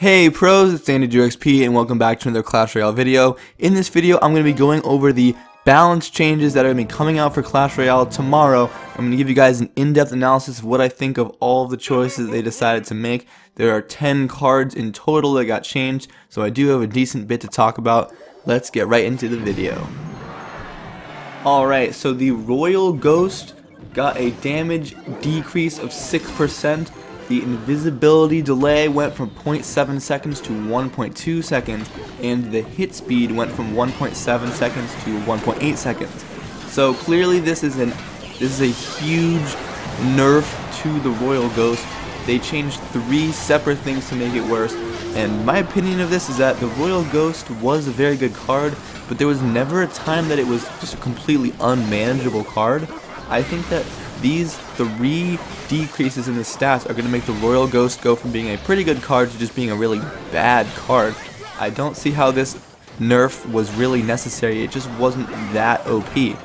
Hey pros, it's DandyDrew and welcome back to another Clash Royale video. In this video, I'm going to be going over the balance changes that are going to be coming out for Clash Royale tomorrow. I'm going to give you guys an in-depth analysis of what I think of all of the choices they decided to make. There are 10 cards in total that got changed, so I do have a decent bit to talk about. Let's get right into the video. Alright, so the Royal Ghost got a damage decrease of 6%. The invisibility delay went from 0.7 seconds to 1.2 seconds, and the hit speed went from 1.7 seconds to 1.8 seconds. So clearly this is a huge nerf to the Royal Ghost. They changed 3 separate things to make it worse, and my opinion of this is that the Royal Ghost was a very good card, but there was never a time that it was just a completely unmanageable card. I think that these 3 decreases in the stats are going to make the Royal Ghost go from being a pretty good card to just being a really bad card. I don't see how this nerf was really necessary. It just wasn't that OP.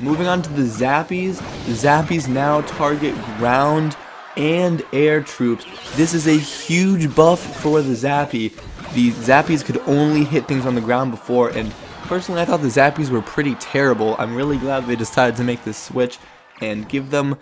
Moving on to the Zappies now target ground and air troops. This is a huge buff for the Zappy. The Zappies could only hit things on the ground before, and personally I thought the Zappies were pretty terrible. I'm really glad they decided to make this switch and give them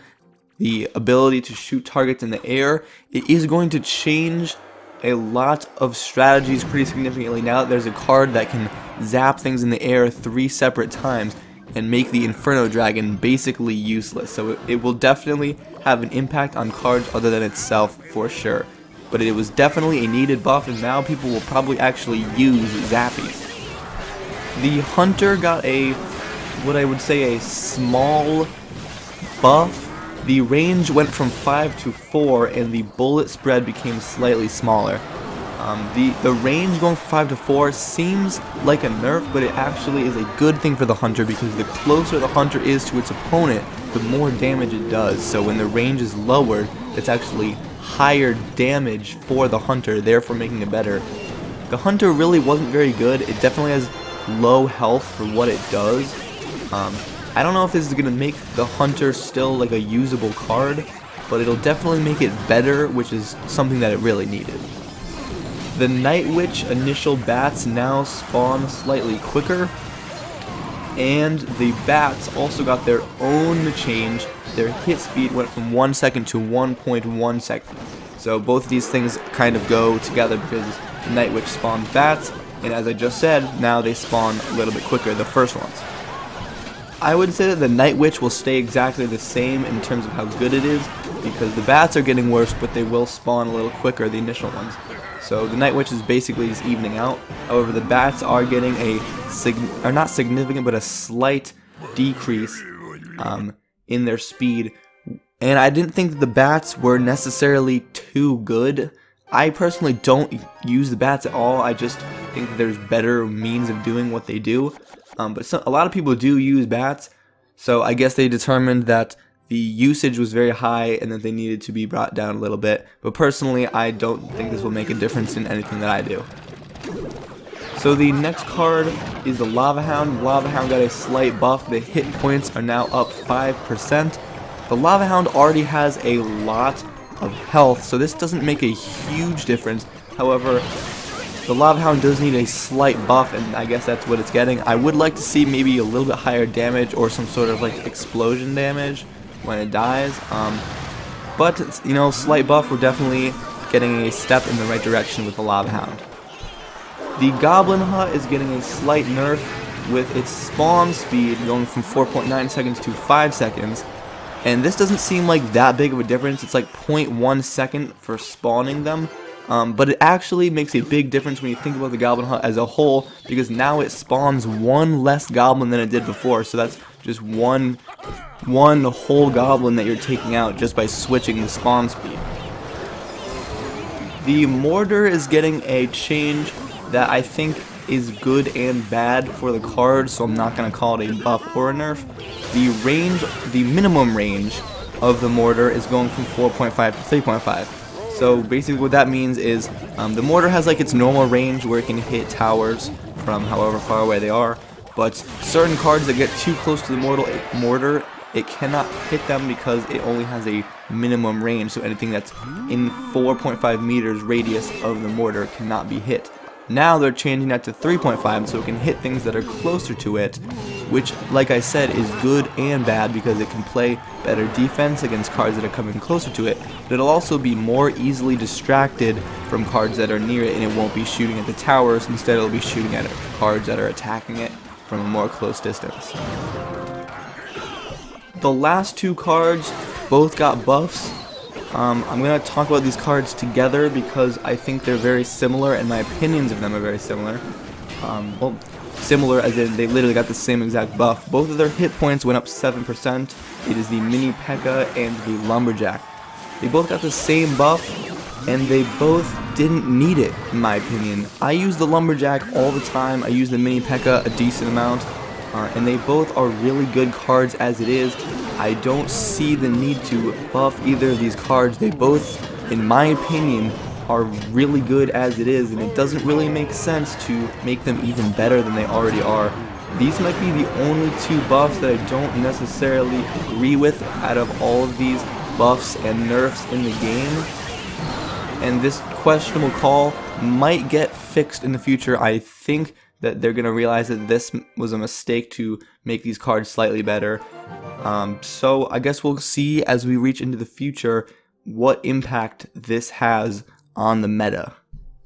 the ability to shoot targets in the air. It is going to change a lot of strategies pretty significantly now that there's a card that can zap things in the air 3 separate times and make the Inferno Dragon basically useless. So it will definitely have an impact on cards other than itself for sure. But it was definitely a needed buff, and now people will probably actually use Zappies. The Hunter got what I would say a small buff. The range went from 5 to 4, and the bullet spread became slightly smaller. The range going from 5 to 4 seems like a nerf, but it actually is a good thing for the Hunter, because the closer the Hunter is to its opponent, the more damage it does. So when the range is lowered, it's actually higher damage for the Hunter, therefore making it better. The Hunter really wasn't very good. It definitely has low health for what it does. I don't know if this is going to make the Hunter still like a usable card, but it'll definitely make it better, which is something that it really needed. The Night Witch initial bats now spawn slightly quicker, and the bats also got their own change. Their hit speed went from 1 second to 1.1 seconds. So both of these things kind of go together because the Night Witch spawned bats, and as I just said, now they spawn a little bit quicker, the first ones. I would say that the Night Witch will stay exactly the same in terms of how good it is, because the bats are getting worse, but they will spawn a little quicker, the initial ones. So the Night Witch is basically just evening out. However, the bats are getting not significant, but a slight decrease in their speed. And I didn't think that the bats were necessarily too good. I personally don't use the bats at all. I just think that there's better means of doing what they do. But a lot of people do use bats, so I guess they determined that the usage was very high and that they needed to be brought down a little bit. But personally, I don't think this will make a difference in anything that I do. So the next card is the Lava Hound. Lava Hound got a slight buff. The hit points are now up 5%. The Lava Hound already has a lot of health, so this doesn't make a huge difference. However, the Lava Hound does need a slight buff, and I guess that's what it's getting. I would like to see maybe a little bit higher damage or some sort of like explosion damage when it dies. But you know, slight buff, we're definitely getting a step in the right direction with the Lava Hound. The Goblin Hut is getting a slight nerf with its spawn speed going from 4.9 seconds to 5 seconds. And this doesn't seem like that big of a difference. It's like 0.1 second for spawning them. But it actually makes a big difference when you think about the Goblin Hut as a whole, because now it spawns 1 less goblin than it did before. So that's just one whole goblin that you're taking out just by switching the spawn speed. The Mortar is getting a change that I think is good and bad for the card, so I'm not going to call it a buff or a nerf. The minimum range of the Mortar is going from 4.5 to 3.5. So basically what that means is the Mortar has like its normal range where it can hit towers from however far away they are, but certain cards that get too close to the Mortar, it cannot hit them because it only has a minimum range, so anything that's in 4.5 meters radius of the mortar cannot be hit. Now they're changing that to 3.5 so it can hit things that are closer to it, which, like I said, is good and bad because it can play better defense against cards that are coming closer to it, but it'll also be more easily distracted from cards that are near it, and it won't be shooting at the towers. Instead, it'll be shooting at cards that are attacking it from a more close distance. The last two cards both got buffs. I'm going to talk about these cards together because I think they're very similar and my opinions of them are very similar. Well, similar as in they literally got the same exact buff. Both of their hit points went up 7%. It is the Mini P.E.K.K.A. and the Lumberjack. They both got the same buff and they both didn't need it, in my opinion. I use the Lumberjack all the time. I use the Mini P.E.K.K.A. a decent amount. And they both are really good cards as it is. I don't see the need to buff either of these cards. They both, in my opinion, are really good as it is, and it doesn't really make sense to make them even better than they already are. These might be the only two buffs that I don't necessarily agree with out of all of these buffs and nerfs in the game. And this questionable call might get fixed in the future. I think that they're going to realize that this was a mistake to make these cards slightly better. So I guess we'll see as we reach into the future what impact this has on the meta.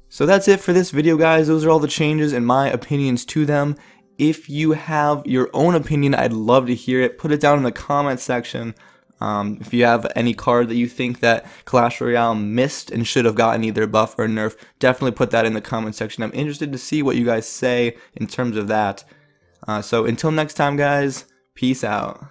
So that's it for this video, guys. Those are all the changes and my opinions to them. If you have your own opinion, I'd love to hear it. Put it down in the comment section. If you have any card that you think that Clash Royale missed and should have gotten either a buff or a nerf, definitely put that in the comment section. I'm interested to see what you guys say in terms of that. So until next time, guys, peace out.